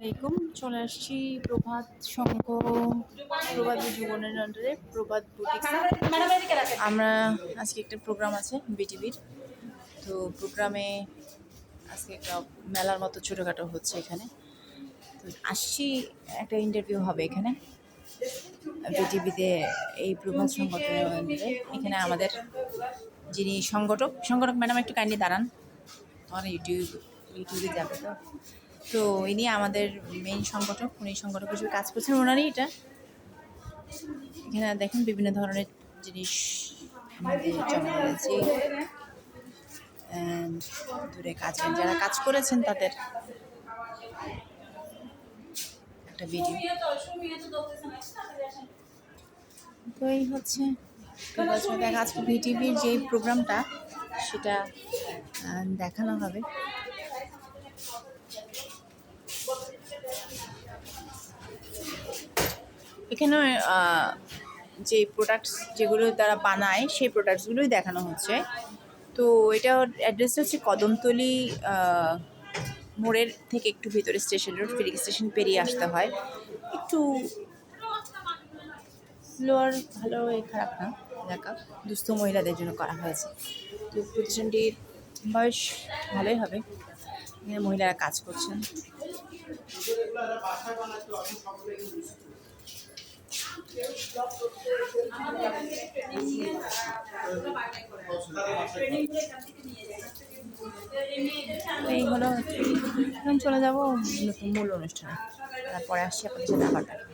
আলাইকুম, চলে আসছি প্রভাত সংঘ, প্রভাত জীবনের আন্ডারে প্রভাত বুটিক্সে। আমরা আজকে একটা প্রোগ্রাম আছে বিটিভির, তো প্রোগ্রামে আজকে একটা মেলার মতো ছোটোখাটো হচ্ছে এখানে। তো আসছি, একটা ইন্টারভিউ হবে এখানে বিটিভিতে, এই প্রভাত সংগঠনের আন্ডারে। এখানে আমাদের যিনি সংগঠক ম্যাডাম, একটু কাইন্ডলি দাঁড়ান, আমার ইউটিউবে যাবে তো। তো ইনি আমাদের মেইন সংগঠক, উনি সংগঠক হিসেবে কাজ করছেন, ওনারই এটা। এখানে দেখেন বিভিন্ন ধরনের জিনিস আমাদের জমা রয়েছে, দূরে যারা কাজ করেছেন তাদের একটা ভিডিও। তো এই হচ্ছে আজকে বিটিভির যে প্রোগ্রামটা, সেটা দেখানো হবে। এখানে যে প্রোডাক্টস যেগুলো তারা বানায়, সেই প্রোডাক্টসগুলোই দেখানো হচ্ছে। তো এটা অ্যাড্রেস হচ্ছে কদমতলী মোড়ের থেকে একটু ভিতরে, স্টেশন রোড, ফিলিং স্টেশন পেরিয়ে আসতে হয়। একটু ফ্লোর ভালো, খারাপ না, এলাকা দুস্থ মহিলাদের জন্য করা হয়েছে। তো প্রতিষ্ঠানটির বয়স ভালোই হবে, এখানে মহিলারা কাজ করছেন। এই হলো, এখন চলে যাবো মূল অনুষ্ঠানে, তারপরে আসছি আপনাদের সাথে আবার দেখা।